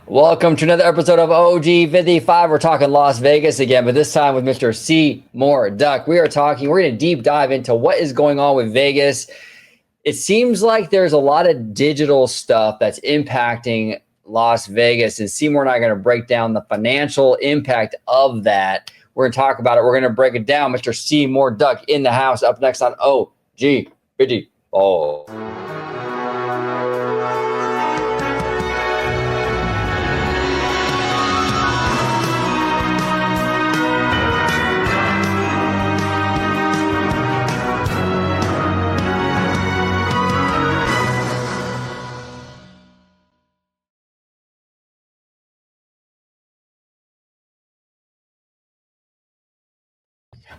Welcome to another episode of OG 55. We're talking Las Vegas again, but this time with Mr. Seymour Duck. We're going to deep dive into what is going on with Vegas. It seems like there's a lot of digital stuff that's impacting Las Vegas, and Seymour and I are going to break down the financial impact of that. We're going to talk about it. We're going to break it down. Mr. Seymour Duck in the house up next on OG 55.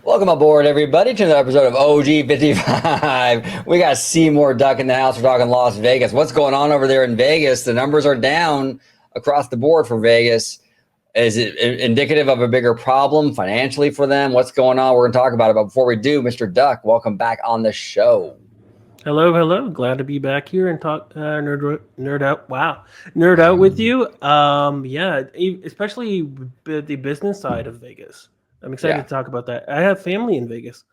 Welcome aboard, everybody, to another episode of OG 55. We got Seymour Duck in the house. We're talking Las Vegas. What's going on over there in Vegas? The numbers are down across the board for Vegas. Is it indicative of a bigger problem financially for them? What's going on? We're going to talk about it. But before we do, Mr. Duck, welcome back on the show. Hello. Glad to be back here and talk nerd out. Wow, nerd out with you. Especially the business side of Vegas. I'm excited to talk about that. I have family in Vegas.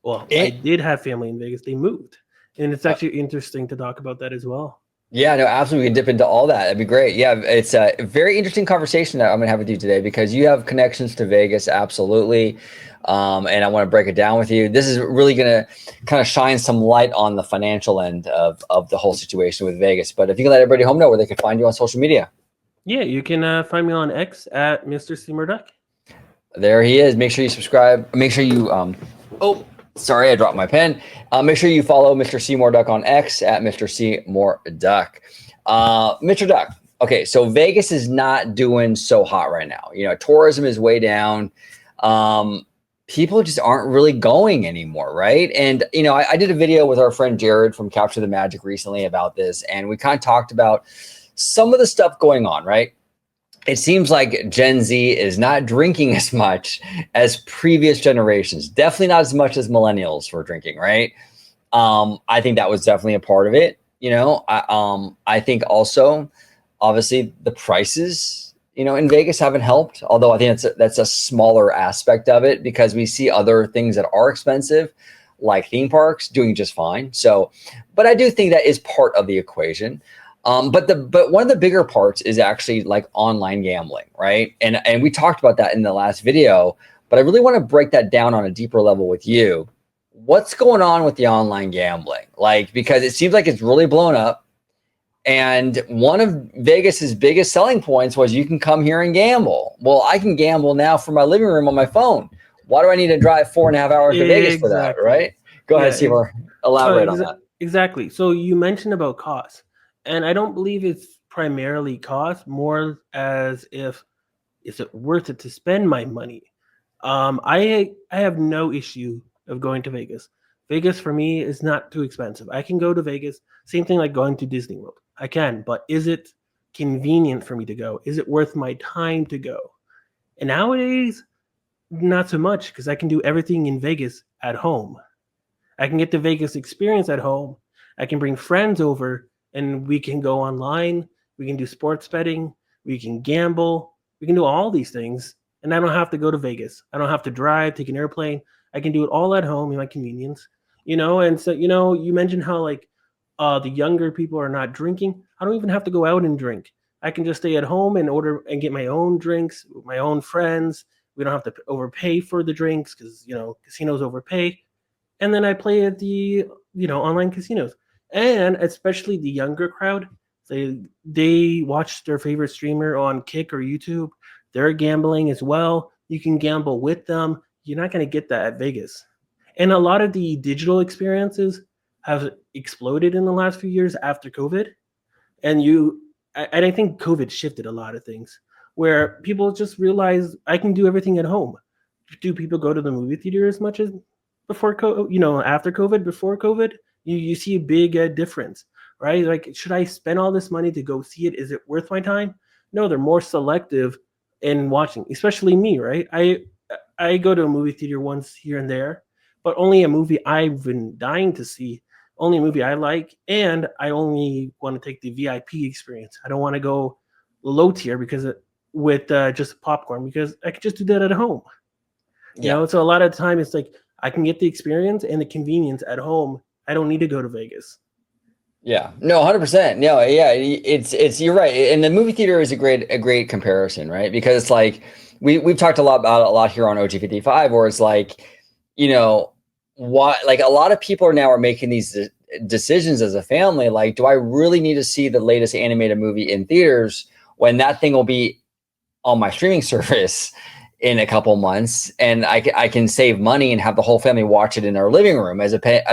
Well, I did have family in Vegas. They moved, and it's actually interesting to talk about that as well. Yeah, no, absolutely. We can dip into all that. That'd be great. Yeah, it's a very interesting conversation that I'm going to have with you today because you have connections to Vegas, absolutely. And I want to break it down with you. This is really going to kind of shine some light on the financial end of the whole situation with Vegas. But if you can let everybody home know where they can find you on social media. Yeah, you can find me on X at Mr. Seymour Duck. There he is. Make sure you subscribe. Make sure you sorry, I dropped my pen. Make sure you follow Mr. Seymour Duck on X at Mr. Seymour Duck. Mr. Duck. Okay, so Vegas is not doing so hot right now. You know, tourism is way down. People just aren't really going anymore, right? And, you know, I did a video with our friend Jared from Capture the Magic recently about this, and we kind of talked about some of the stuff going on, right? It seems like Gen Z is not drinking as much as previous generations. Definitely not as much as millennials were drinking, right? I think that was definitely a part of it. You know, I think also, obviously, the prices, you know, in Vegas haven't helped. Although I think that's a smaller aspect of it because we see other things that are expensive, like theme parks, doing just fine. So, but I do think that is part of the equation. But one of the bigger parts is actually like online gambling, right? And we talked about that in the last video, but I really want to break that down on a deeper level with you. What's going on with the online gambling? Like, because it seems like it's really blown up. And one of Vegas's biggest selling points was you can come here and gamble. Well, I can gamble now from my living room on my phone. Why do I need to drive 4.5 hours to Vegas for that, right? Go ahead, Seymour. Elaborate on that. Exactly. So you mentioned about cost. And I don't believe it's primarily cost, more as if is it worth it to spend my money. I have no issue of going to Vegas. Vegas for me is not too expensive. I can go to Vegas. Same thing like going to Disney World. I can, but is it convenient for me to go? Is it worth my time to go? And nowadays, not so much because I can do everything in Vegas at home. I can get the Vegas experience at home. I can bring friends over and we can go online. We can do sports betting. We can gamble. We can do all these things. And I don't have to go to Vegas. I don't have to drive, take an airplane. I can do it all at home in my convenience. You know, and so, you know, you mentioned how like the younger people are not drinking. I don't even have to go out and drink. I can just stay at home and order and get my own drinks with my own friends. We don't have to overpay for the drinks because, you know, casinos overpay. And then I play at the, you know, online casinos. And especially the younger crowd, they watch their favorite streamer on Kick or YouTube. They're gambling as well. You can gamble with them. You're not going to get that at Vegas. And a lot of the digital experiences have exploded in the last few years after COVID. And I think COVID shifted a lot of things where people just realize I can do everything at home. Do people go to the movie theater as much as before COVID, you know, after COVID, before COVID? You see a big difference, right? Like, should I spend all this money to go see it? Is it worth my time? No, they're more selective in watching, especially me, right? I go to a movie theater once here and there, but only a movie I've been dying to see, only a movie I like, and I only want to take the VIP experience. I don't want to go low tier because with just popcorn, because I could just do that at home. You know, so a lot of the time it's like I can get the experience and the convenience at home. I don't need to go to Vegas. Yeah, no, 100%. No, yeah, it's you're right. And the movie theater is a great comparison, right? Because it's like we've talked a lot about it a lot here on OG55, where it's like, you know, what like a lot of people are now making these decisions as a family. Like, do I really need to see the latest animated movie in theaters when that thing will be on my streaming service in a couple months, and I can save money and have the whole family watch it in our living room as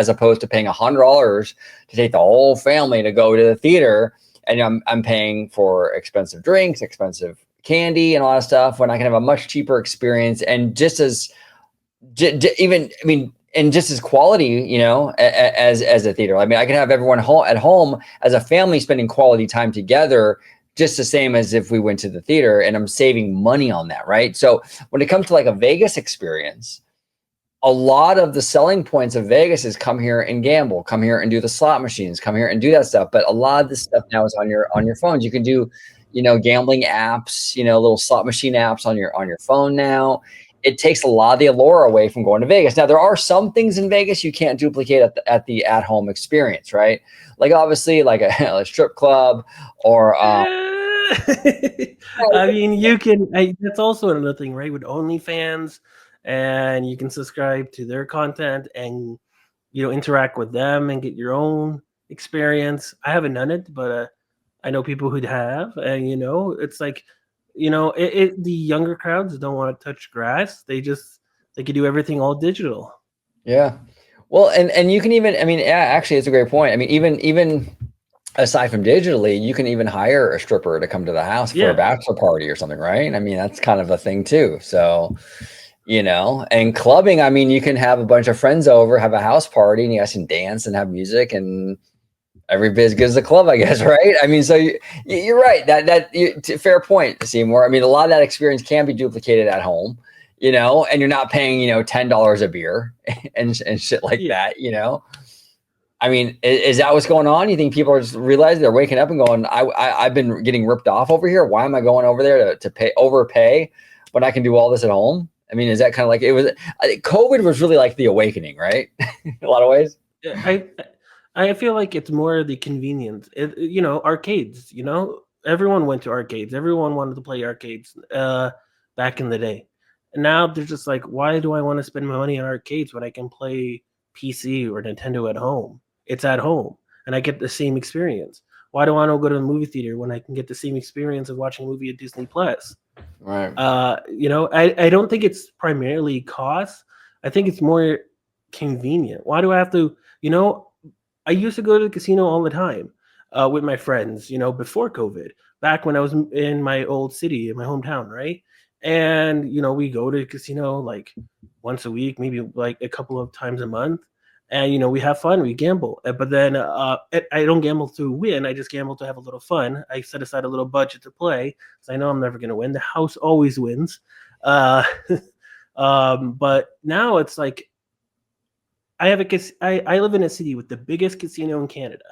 opposed to paying $100 to take the whole family to go to the theater, and I'm paying for expensive drinks, expensive candy, and a lot of stuff when I can have a much cheaper experience and just as even I mean and just as quality, you know, as a theater. I mean, I can have everyone at home as a family spending quality time together just the same as if we went to the theater, and I'm saving money on that, right? So when it comes to like a Vegas experience, a lot of the selling points of Vegas is come here and gamble, come here and do the slot machines, come here and do that stuff. But a lot of this stuff now is on your phones. You can do, you know, gambling apps, you know, little slot machine apps on your phone now. It takes a lot of the allure away from going to Vegas. Now there are some things in Vegas you can't duplicate at the at home experience, right? Like obviously like a strip club or I mean, you can. That's also another thing, right? With OnlyFans, and you can subscribe to their content and interact with them and get your own experience. I haven't done it, but I know people who have, and it's like, the younger crowds don't want to touch grass. They can do everything all digital. Yeah. Well, and you can even, I mean, yeah, actually, it's a great point. I mean, even aside from digitally, you can even hire a stripper to come to the house for a bachelor party or something, right? I mean, that's kind of a thing too. So, you know, and clubbing, I mean, you can have a bunch of friends over, have a house party, and you guys can dance and have music, and every bit as good as a club, I guess, right? I mean, so you're right. Fair point, Seymour. I mean, a lot of that experience can be duplicated at home, you know, and you're not paying, you know, $10 a beer and shit like that, you know. I mean, is that what's going on? You think people are just realizing they're waking up and going, I've been getting ripped off over here. Why am I going over there to overpay when I can do all this at home? I mean, is that kind of like I think COVID was really like the awakening, right? In a lot of ways. I feel like it's more the convenience. Arcades, everyone went to arcades. Everyone wanted to play arcades back in the day. And now they're just like, why do I want to spend my money on arcades when I can play PC or Nintendo at home? It's at home and I get the same experience. Why do I not go to the movie theater when I can get the same experience of watching a movie at Disney Plus? Right. I don't think it's primarily cost. I think it's more convenient. Why do I have to, I used to go to the casino all the time with my friends, before COVID, back when I was in my old city, in my hometown, right? And, we go to the casino like once a week, maybe like a couple of times a month. And, we have fun, we gamble. But then I don't gamble to win. I just gamble to have a little fun. I set aside a little budget to play because I know I'm never going to win. The house always wins. But now it's like, I live in a city with the biggest casino in Canada.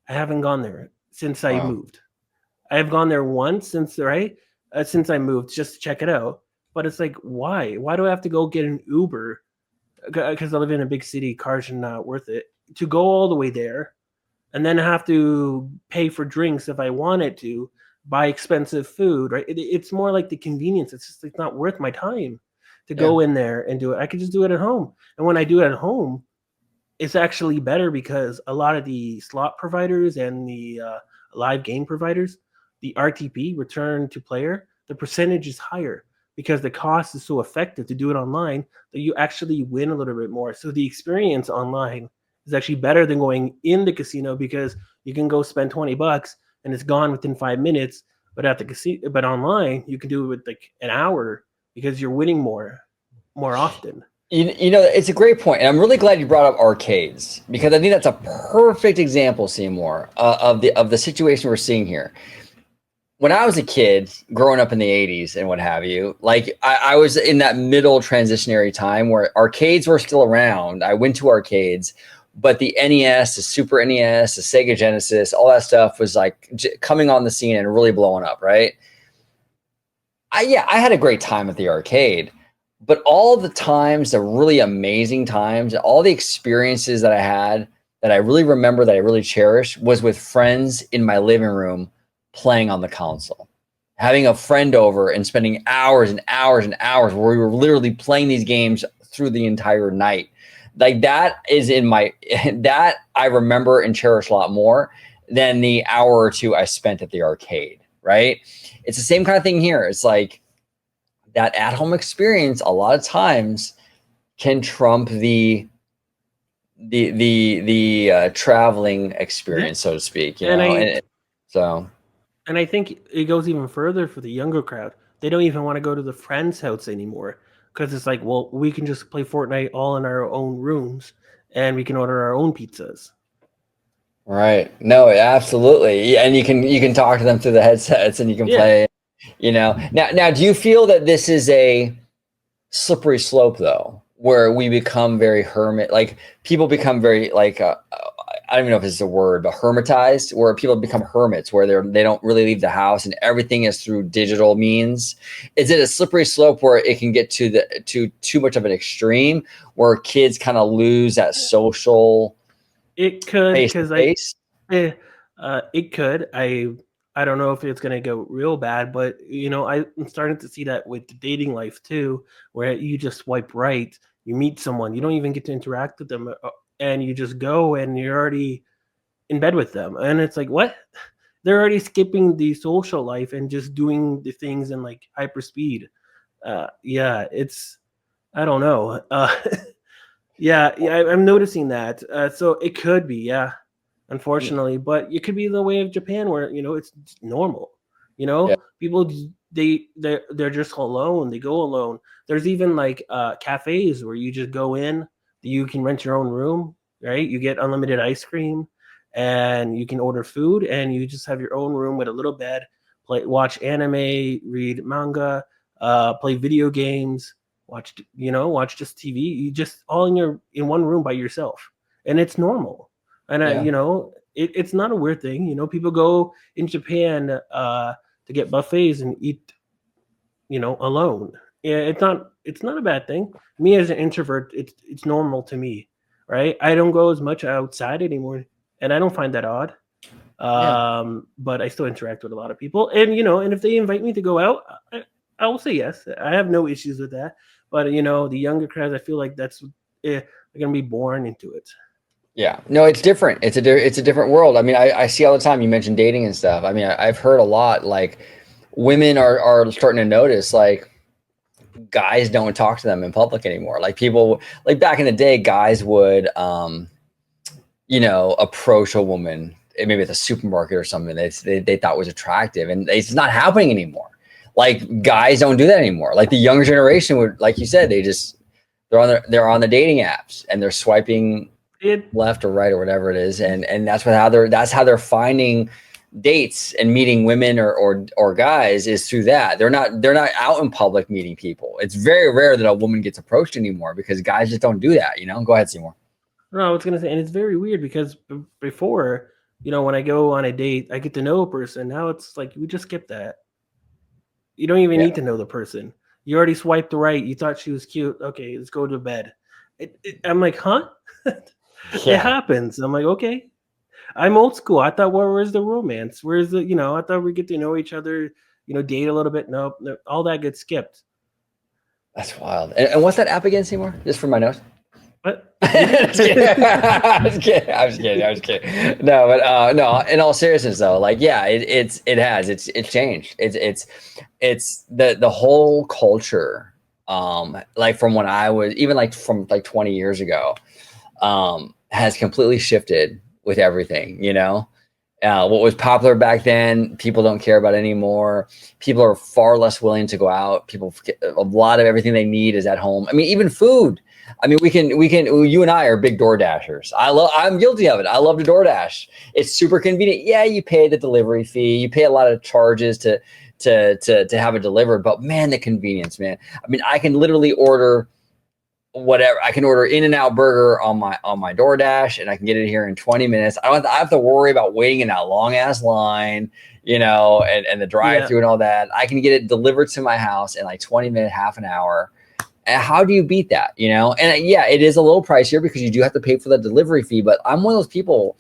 I haven't gone there since I moved. I have gone there once since I moved just to check it out. But it's like, why? Why do I have to go get an Uber? Because I live in a big city, cars are not worth it to go all the way there, and then have to pay for drinks if I wanted to, buy expensive food. Right? It's more like the convenience. It's just like not worth my time to go in there and do it. I could just do it at home. And when I do it at home, it's actually better because a lot of the slot providers and the live game providers, the RTP, return to player, the percentage is higher because the cost is so effective to do it online that you actually win a little bit more. So the experience online is actually better than going in the casino because you can go spend $20 and it's gone within 5 minutes. But at the casino, but online, you can do it with like an hour because you're winning more often. You know, it's a great point, and I'm really glad you brought up arcades because I think that's a perfect example, Seymour, of the situation we're seeing here. When I was a kid, growing up in the '80s and what have you, like I was in that middle transitionary time where arcades were still around. I went to arcades, but the NES, the Super NES, the Sega Genesis, all that stuff was like coming on the scene and really blowing up, right? I had a great time at the arcade, but all the times, the really amazing times, all the experiences that I had that I really remember, that I really cherish, was with friends in my living room playing on the console. Having a friend over and spending hours and hours and hours where we were literally playing these games through the entire night. Like that is in my, that I remember and cherish a lot more than the hour or two I spent at the arcade, right? It's the same kind of thing here. It's like that at-home experience a lot of times can trump the traveling experience, so to speak, you know? And I think it goes even further for the younger crowd. They don't even want to go to the friend's house anymore because it's like, well, we can just play Fortnite all in our own rooms and we can order our own pizzas. Right. No, absolutely. And you can talk to them through the headsets and you can play, you know. Now do you feel that this is a slippery slope though, where we become very like people become very like I don't even know if it's a word, but hermitized, where people become hermits, where they don't really leave the house and everything is through digital means? Is it a slippery slope where it can get to too much of an extreme, where kids kind of lose that social? It could, because it could. I don't know if it's gonna go real bad, but you know, I'm starting to see that with the dating life too, where you just swipe right, you meet someone, you don't even get to interact with them, and you just go and you're already in bed with them, and it's like, what? They're already skipping the social life and just doing the things in like hyper speed. Yeah, it's, I don't know. I'm noticing that. So it could be, unfortunately, but it could be the way of Japan, where you know it's normal. You Yeah. know, people they're just alone. They go alone. There's even like cafes where you just go in. You can rent your own room, right? You get unlimited ice cream, and you can order food, and you just have your own room with a little bed. Watch anime, read manga, play video games, watch just TV. You just all in one room by yourself, and it's normal. And Yeah. you know, it's not a weird thing. You know, people go in Japan to get buffets and eat, you know, alone. Yeah, it's not a bad thing. Me as an introvert, it's normal to me, right? I don't go as much outside anymore, and I don't find that odd. Yeah. But I still interact with a lot of people, and you know, and if they invite me to go out, I will say yes. I have no issues with that. But you know, the younger crowds, I feel like they're gonna be born into it. Yeah, no, it's different. It's a different world. I mean, I see all the time. You mentioned dating and stuff. I mean, I've heard a lot. Like, women are starting to notice like guys don't talk to them in public anymore. Like people, like back in the day, guys would you know, approach a woman maybe at the supermarket or something they thought was attractive, and it's not happening anymore. Like guys don't do that anymore. Like the younger generation would, like you said, they're on the dating apps and they're swiping It left or right or whatever it is, and that's how they're finding dates and meeting women or guys, is through that. They're not out in public meeting people. It's very rare that a woman gets approached anymore because guys just don't do that, you know. Go ahead, Seymour. No, I was gonna say, and it's very weird because before, you know, when I go on a date, I get to know a person. Now it's like we just skip that. You don't even Yeah. need to know the person. You already swiped right. You thought she was cute. Okay, let's go to bed. I'm like, huh? It Yeah. happens. I'm like, okay. I'm old school. I thought, where's the romance? Where's the, you know, I thought we get to know each other, you know, date a little bit. Nope, no, all that gets skipped. That's wild. And what's that app again, Seymour? Just for my notes. But Just kidding. I'm just kidding. I'm just kidding. I'm just kidding. No, but no. In all seriousness, though, like, yeah, it's changed. It's the whole culture. Like from when I was, even like from like 20 years ago, has completely shifted with everything. You know, what was popular back then, people don't care about anymore. People are far less willing to go out. A lot of everything they need is at home. I mean, even food. I mean, you and I are big Door Dashers. I'm guilty of it. I love to DoorDash. It's super convenient. Yeah, you pay the delivery fee. You pay a lot of charges to have it delivered, but man, the convenience, man. I mean, I can literally order whatever. I can order In-N-Out burger on my DoorDash, and I can get it here in 20 minutes. I have to worry about waiting in that long ass line, you know, and the drive through and all that. I can get it delivered to my house in like 20 minutes, half an hour. And how do you beat that, you know? And yeah, it is a little pricier because you do have to pay for the delivery fee, but I'm one of those people,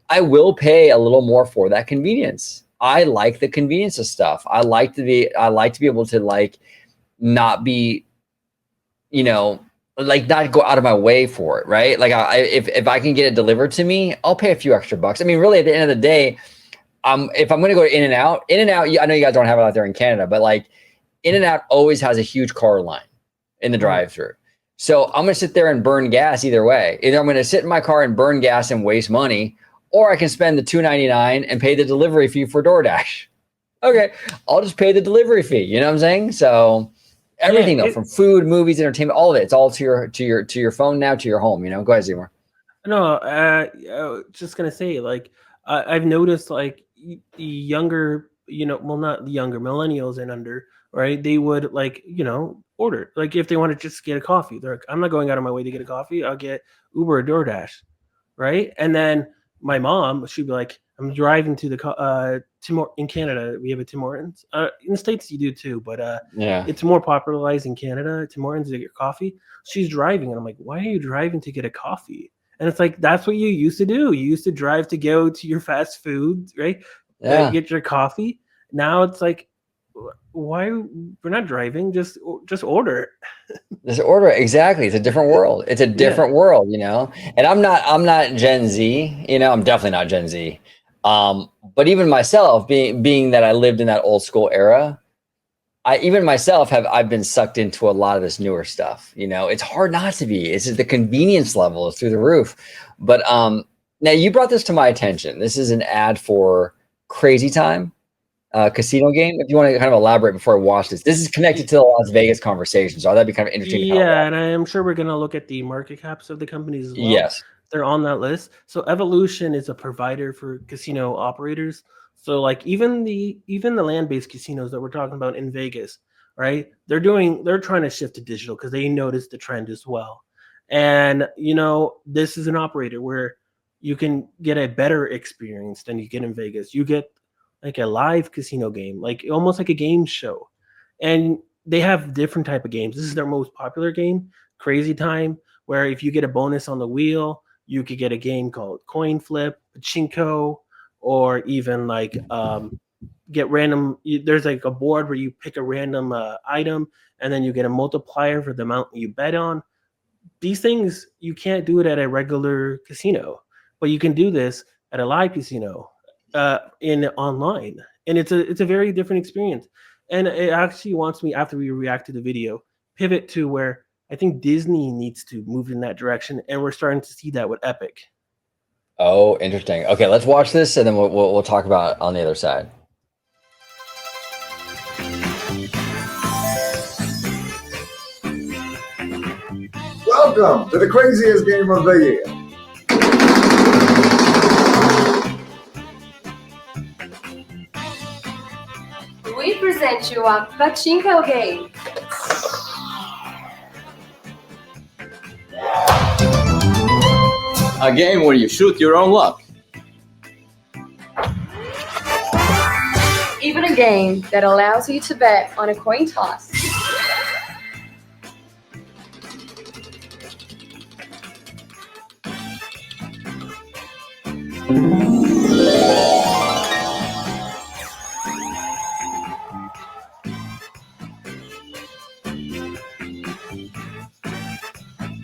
I will pay a little more for that convenience. I like the convenience of stuff. I like to be able to like not be, you know, like not go out of my way for it, right? Like if I can get it delivered to me, I'll pay a few extra bucks. I mean, really at the end of the day, if I'm going to go to In-N-Out, I know you guys don't have it out there in Canada, but like In-N-Out always has a huge car line in the drive-thru. So I'm going to sit there and burn gas either way. Either I'm going to sit in my car and burn gas and waste money, or I can spend the $2.99 and pay the delivery fee for DoorDash. Okay, I'll just pay the delivery fee. You know what I'm saying? So everything though, from food, movies, entertainment, all of it, it's all to your phone now, to your home. You know, go ahead, Seymour. No, I was just gonna say, like, I've noticed, like, the younger, you know, well, not the younger, millennials and under, right? They would, like, you know, order, like, if they want to just get a coffee, they're like, I'm not going out of my way to get a coffee. I'll get Uber or DoorDash, right? And then my mom, she'd be like, I'm driving to the in Canada. We have a Tim Hortons. In the States, you do too, but Yeah, it's more popularized in Canada. Tim Hortons to get coffee. She's driving, and I'm like, why are you driving to get a coffee? And it's like, that's what you used to do. You used to drive to go to your fast food, right? yeah. Get your coffee. Now it's like, why we're not driving? Just order. Just order it. Exactly. It's a different world. It's a different world, you know. And I'm not Gen Z, you know. I'm definitely not Gen Z. But even myself, being that I lived in that old school era, I've been sucked into a lot of this newer stuff. You know, it's hard not to be. It's just the convenience level is through the roof. But now you brought this to my attention. This is an ad for Crazy Time casino game. If you want to kind of elaborate before I watch this, this is connected to the Las Vegas conversation, so that'd be kind of interesting. Yeah, and I'm sure we're gonna look at the market caps of the companies as well. Yes, they're on that list. So Evolution is a provider for casino operators. So like even the land-based casinos that we're talking about in Vegas, right? They're trying to shift to digital because they noticed the trend as well. And you know, this is an operator where you can get a better experience than you get in Vegas. You get like a live casino game, like almost like a game show. And they have different type of games. This is their most popular game, Crazy Time, where if you get a bonus on the wheel, you could get a game called Coin Flip, Pachinko, or even like get random. There's like a board where you pick a random item, and then you get a multiplier for the amount you bet on. These things you can't do it at a regular casino, but you can do this at a live casino in online, and it's a very different experience. And it actually wants me, after we react to the video, pivot to where I think Disney needs to move in that direction, and we're starting to see that with Epic. Oh, interesting. Okay, let's watch this, and then we'll talk about it on the other side. Welcome to the craziest game of the year. We present you a Pachinko game. A game where you shoot your own luck. Even a game that allows you to bet on a coin toss.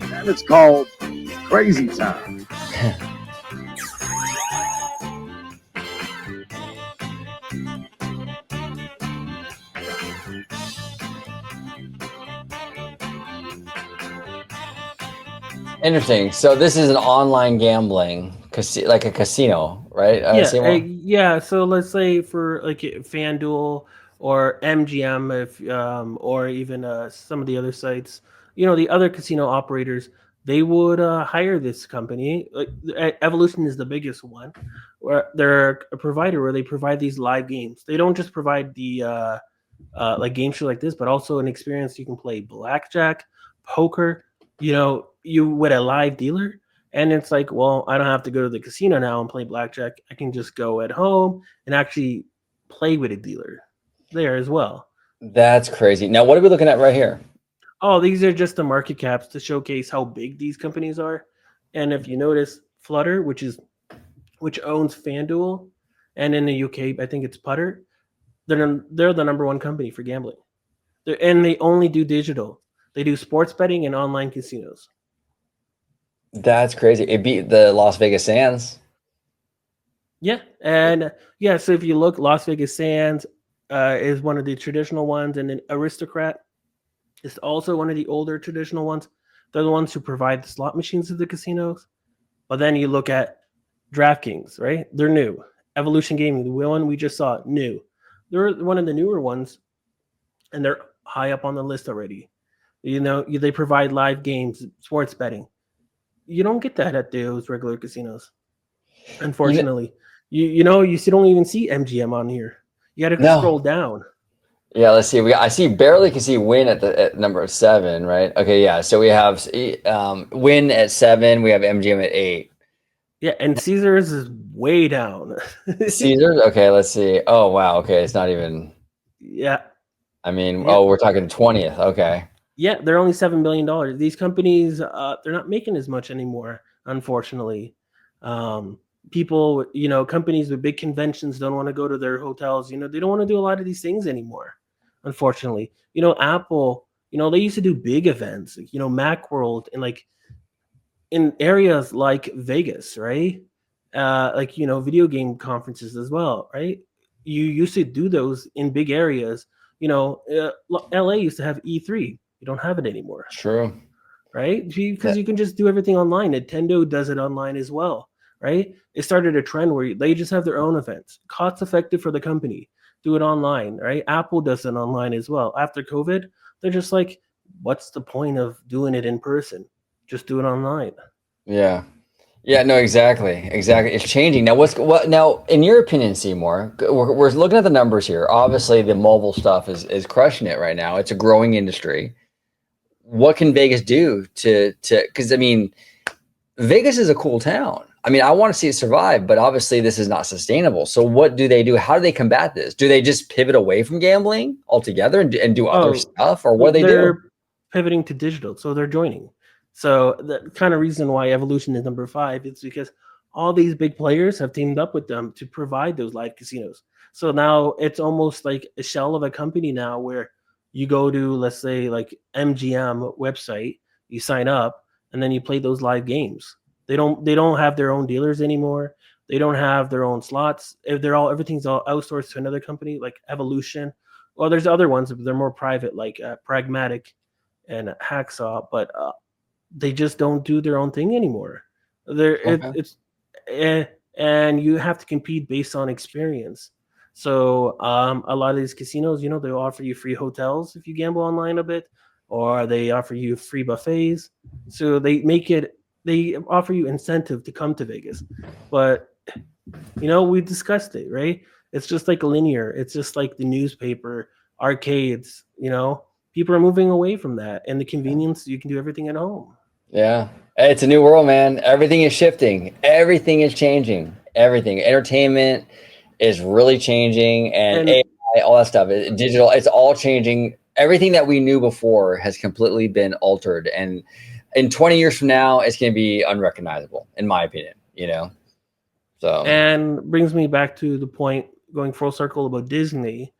And it's called Crazy Time. Interesting. So this is an online gambling, like a casino, right? Yeah. So let's say for like FanDuel or MGM, if or even some of the other sites, you know, the other casino operators, they would hire this company. Like Evolution is the biggest one, where they're a provider where they provide these live games. They don't just provide the like game show like this, but also an experience you can play blackjack, poker, you with a live dealer, and it's like, well, I don't have to go to the casino now and play blackjack. I can just go at home and actually play with a dealer there as well. That's crazy. Now, what are we looking at right here? Oh, these are just the market caps to showcase how big these companies are. And if you notice, Flutter, which owns FanDuel, and in the UK, I think it's Putter, they're the number one company for gambling. And they only do digital. They do sports betting and online casinos. That's crazy. It beat the Las Vegas Sands. Yeah, and yeah. So if you look, Las Vegas Sands is one of the traditional ones, and then Aristocrat is also one of the older traditional ones. They're the ones who provide the slot machines to the casinos. But then you look at DraftKings, right? They're new. Evolution Gaming, the one we just saw, new. They're one of the newer ones, and they're high up on the list already. They provide live games, sports betting. You don't get that at those regular casinos, unfortunately. You don't even see MGM on here. You got to No. scroll down. Yeah, let's see. I see barely can see Win at number 7, right? Okay, yeah. So we have Win at 7. We have MGM at 8. Yeah, and Caesars is way down. Caesars. Okay, let's see. Oh wow. Okay, it's not even. Yeah. I mean, Yeah. we're talking 20th. Okay. Yeah, they're only $7 billion. These companies, they're not making as much anymore, unfortunately. People, companies with big conventions don't want to go to their hotels. They don't want to do a lot of these things anymore, unfortunately. Apple, they used to do big events, like, Macworld, and like in areas like Vegas, right? Video game conferences as well, right? You used to do those in big areas. LA used to have E3. You don't have it anymore, True. right? Because you can just do everything online. Nintendo does it online as well, right? It started a trend where they just have their own events, cost effective for the company. Do it online, right? Apple does it online as well. After COVID, they're just like, what's the point of doing it in person? Just do it online. Yeah. Yeah, no, exactly. It's changing. Now, now, in your opinion, Seymour, we're looking at the numbers here. Obviously, the mobile stuff is crushing it right now. It's a growing industry. What can Vegas do because I mean, Vegas is a cool town. I mean, I want to see it survive, but obviously this is not sustainable. So what do they do? How do they combat this? Do they just pivot away from gambling altogether and do other stuff, or what do they do? They're pivoting to digital, so they're joining. So the kind of reason why Evolution is number 5 is because all these big players have teamed up with them to provide those live casinos. So now it's almost like a shell of a company now where you go to, let's say, like MGM website, you sign up, and then you play those live games. They don't have their own dealers anymore. They don't have their own slots. Everything's all outsourced to another company like Evolution. Well, there's other ones, but they're more private, like Pragmatic and Hacksaw, but they just don't do their own thing anymore. And you have to compete based on experience. So a lot of these casinos, they'll offer you free hotels if you gamble online a bit, or they offer you free buffets. So they offer you incentive to come to Vegas. But we discussed it, right? It's just like linear. It's just like the newspaper, arcades, people are moving away from that, and the convenience, you can do everything at home. Yeah. It's a new world, man. Everything is shifting. Everything is changing. Everything. Entertainment is really changing, and AI, all that stuff, digital, it's all changing. Everything that we knew before has completely been altered. And in 20 years from now, it's going to be unrecognizable, in my opinion, So. And brings me back to the point, going full circle, about Disney.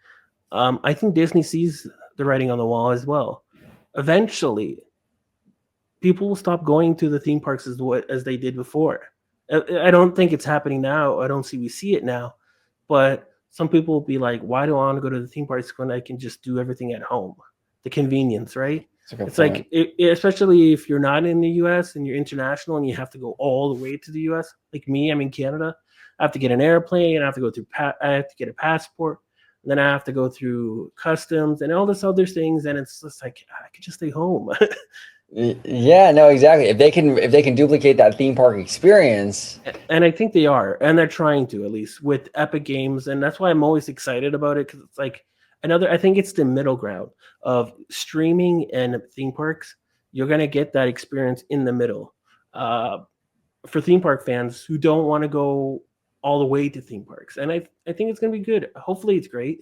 I think Disney sees the writing on the wall as well. Eventually, people will stop going to the theme parks as they did before. I don't think it's happening now. I don't see we see it now. But some people will be like, why do I want to go to the theme parks when I can just do everything at home? The convenience, right? It's like, especially if you're not in the US and you're international and you have to go all the way to the US. Like me, I'm in Canada. I have to get an airplane. I have to go through. I have to get a passport. And then I have to go through customs and all this other things. And it's just like, I could just stay home. Yeah, no, exactly. If they can duplicate that theme park experience, and I think they are, and they're trying to, at least with Epic Games, and that's why I'm always excited about it, because it's like I think it's the middle ground of streaming and theme parks, you're going to get that experience in the middle. For theme park fans who don't want to go all the way to theme parks. And I think it's going to be good. Hopefully it's great.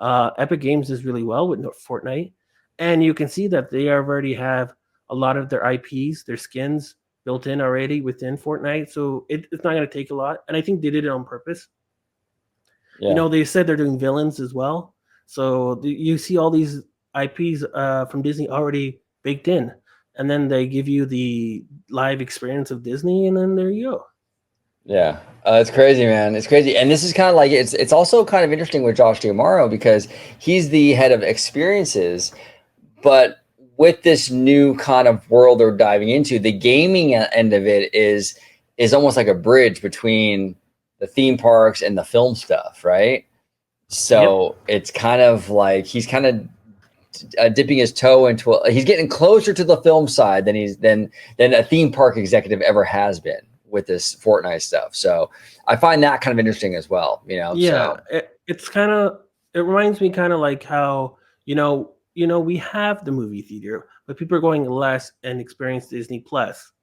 Epic Games does really well with Fortnite. And you can see that they already have a lot of their IPs, their skins built in already within Fortnite. So it's not going to take a lot. And I think they did it on purpose. Yeah. You know, they said they're doing villains as well. So you see all these IPs from Disney already baked in. And then they give you the live experience of Disney, and then there you go. Yeah, it's crazy, man. It's crazy, and this is kind of like it's also kind of interesting with Josh D'Amaro because he's the head of experiences, but with this new kind of world they're diving into, the gaming end of it is almost like a bridge between the theme parks and the film stuff, right? So it's kind of like he's kind of dipping his toe into he's getting closer to the film side than a theme park executive ever has been with this Fortnite stuff. So I find that kind of interesting as well, you know. Yeah, so. it reminds me kind of like how we have the movie theater, but people are going less and experience Disney Plus.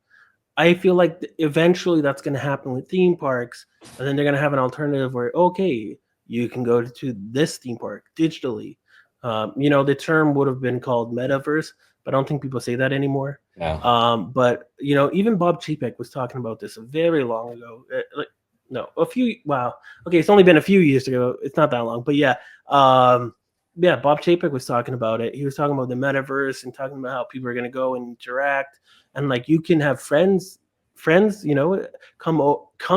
I feel like eventually that's going to happen with theme parks, and then they're going to have an alternative where okay, you can go to this theme park digitally. The term would have been called metaverse, but I don't think people say that anymore. No. But even Bob Chapek was talking about this very long ago. Okay, it's only been a few years ago. It's not that long, but yeah. Bob Chapek was talking about it. He was talking about the metaverse and talking about how people are going to go and interact, and like you can have friends, come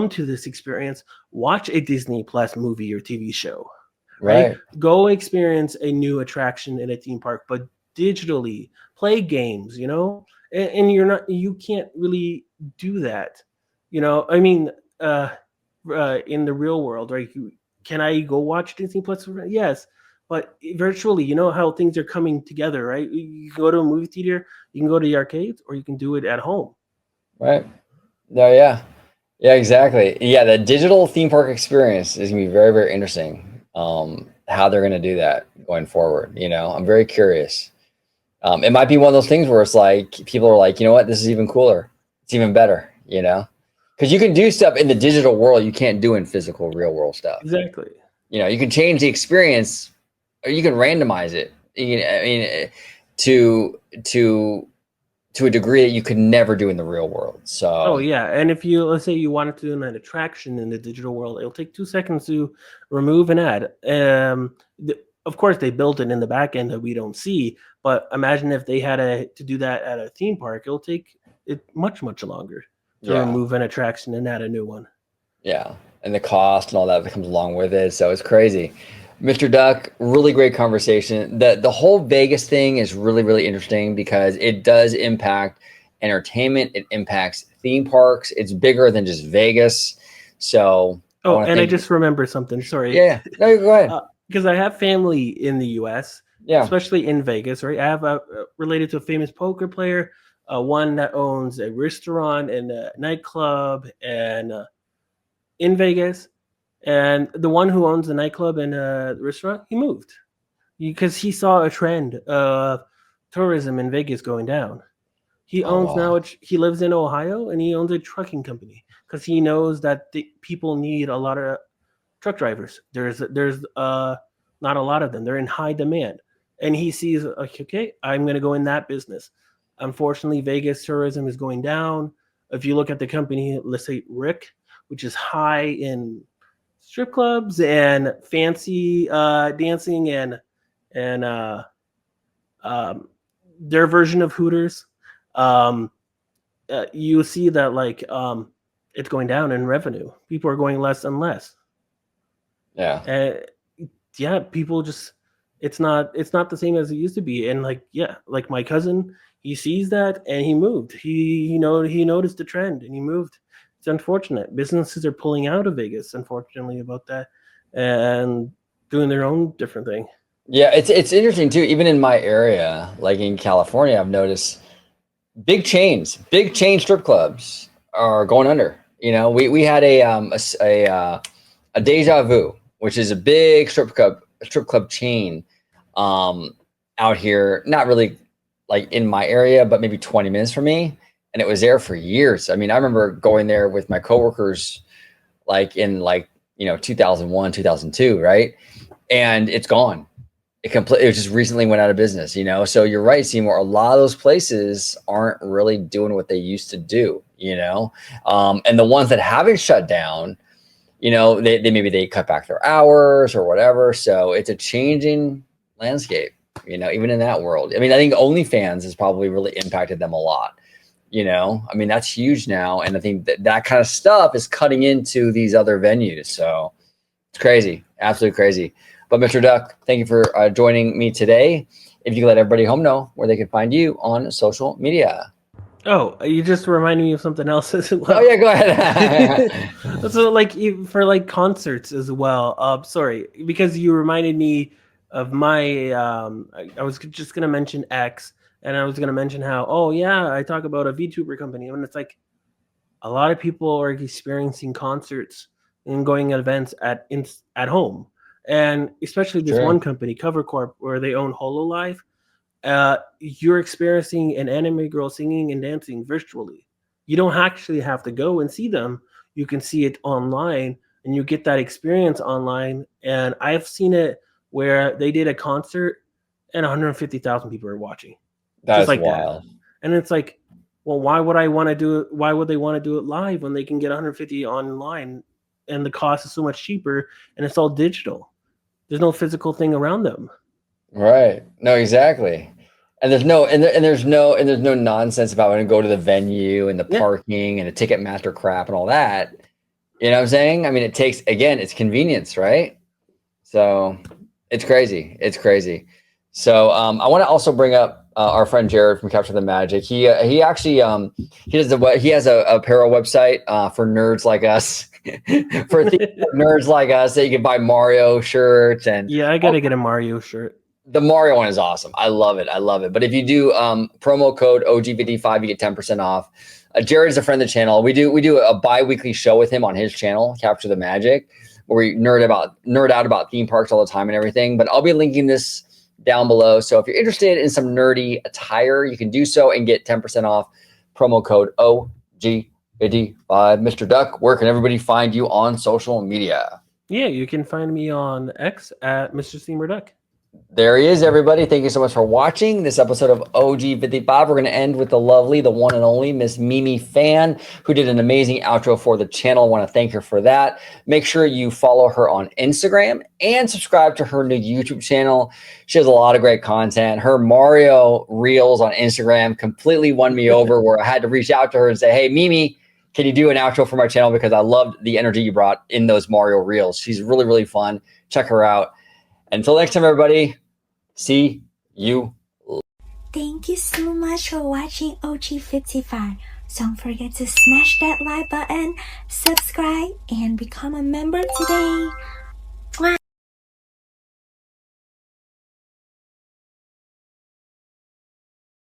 to this experience, watch a Disney Plus movie or TV show. Right? Go experience a new attraction in a theme park, but digitally play games, and you can't really do that. I mean, in the real world, right? Can I go watch Disney Plus? Yes, but virtually, you know how things are coming together, right? You can go to a movie theater, you can go to the arcades, or you can do it at home. Right. No, yeah, exactly. Yeah, the digital theme park experience is gonna be very, very interesting. How they're gonna do that going forward. I'm very curious. It might be one of those things where it's like people are like, you know what, this is even cooler. It's even better. Because you can do stuff in the digital world you can't do in physical real world stuff. Exactly. You can change the experience, or you can randomize it. To a degree that you could never do in the real world. So. Oh yeah, and if let's say you wanted to do an attraction in the digital world, it'll take 2 seconds to remove and add. Of course, they built it in the back end that we don't see, but imagine if they had to do that at a theme park, it'll take it much, much longer to remove an attraction and add a new one. Yeah, and the cost and all that comes along with it. So it's crazy. Mr. Duck, really great conversation. The whole Vegas thing is really, really interesting because it does impact entertainment. It impacts theme parks. It's bigger than just Vegas. So. I just remember something. Sorry. Yeah. No, go ahead. Because I have family in the U.S., especially in Vegas, right? I have related to a famous poker player, one that owns a restaurant and a nightclub and in Vegas. And the one who owns the nightclub and the restaurant, he moved because he saw a trend of tourism in Vegas going down. He he lives in Ohio and he owns a trucking company because he knows that people need a lot of truck drivers. There's not a lot of them. They're in high demand. And he sees, like, okay, I'm going to go in that business. Unfortunately, Vegas tourism is going down. If you look at the company, let's say Rick, which is high in strip clubs and fancy dancing and their version of Hooters, you see that it's going down in revenue. People are going less and less. Yeah. People just it's not the same as it used to be. And like my cousin, he sees that and he moved. He noticed the trend and he moved. It's unfortunate. Businesses are pulling out of Vegas, unfortunately, about that and doing their own different thing. Yeah, it's interesting too. Even in my area, like in California, I've noticed big chain strip clubs are going under. We had a Deja Vu, which is a big strip club chain out here. Not really like in my area, but maybe 20 minutes from me. And it was there for years. I mean, I remember going there with my coworkers like in 2001, 2002, right? And it's gone. It just recently went out of business, So you're right, Seymour. A lot of those places aren't really doing what they used to do, And the ones that haven't shut down, they maybe they cut back their hours or whatever. So it's a changing landscape, even in that world. I mean, I think OnlyFans has probably really impacted them a lot. I mean, that's huge now. And I think that kind of stuff is cutting into these other venues. So it's crazy, absolutely crazy. But Mr. Duck, thank you for joining me today. If you could let everybody home know where they can find you on social media. Oh, you just reminded me of something else as well. Oh yeah, go ahead. So for concerts as well. Sorry, because you reminded me of my. I was just gonna mention X, and I was gonna mention how. Oh yeah, I talk about a VTuber company, and it's like a lot of people are experiencing concerts and going at events at home, and especially this one company, Cover Corp, where they own HoloLive. You're experiencing an anime girl singing and dancing virtually. You don't actually have to go and see them. You can see it online, and you get that experience online. And I've seen it where they did a concert and 150,000 people are watching. That's like wild. That. And it's like, well, why would I want to do it? Why would they want to do it live when they can get 150 online and the cost is so much cheaper and it's all digital? There's no physical thing around them. Right. No, exactly. And there's no nonsense about when you go to the venue and the parking and the Ticketmaster crap and all that. You know what I'm saying? I mean, it's convenience, right? So it's crazy. It's crazy. So I want to also bring up our friend Jared from Capture the Magic. He actually he has a apparel website for nerds like us. For nerds like us that you can buy Mario shirts and I gotta get a Mario shirt. The Mario one is awesome. I love it. But if you do promo code OG55, you get 10% off. Jared is a friend of the channel. We do a bi-weekly show with him on his channel, Capture the Magic, where we nerd out about theme parks all the time and everything. But I'll be linking this down below. So if you're interested in some nerdy attire, you can do so and get 10% off. Promo code OG55. Mr. Duck, where can everybody find you on social media? Yeah, you can find me on X at Mr. Seymour Duck. There he is, everybody. Thank you so much for watching this episode of OG55. We're going to end with the lovely, the one and only Miss Mimi Fan, who did an amazing outro for the channel. I want to thank her for that. Make sure you follow her on Instagram and subscribe to her new YouTube channel. She has a lot of great content. Her Mario Reels on Instagram completely won me over, where I had to reach out to her and say, hey, Mimi, can you do an outro for my channel? Because I loved the energy you brought in those Mario Reels. She's really, really fun. Check her out. Until next time, everybody, see you. Thank you so much for watching OG55. Don't forget to smash that like button, subscribe, and become a member today.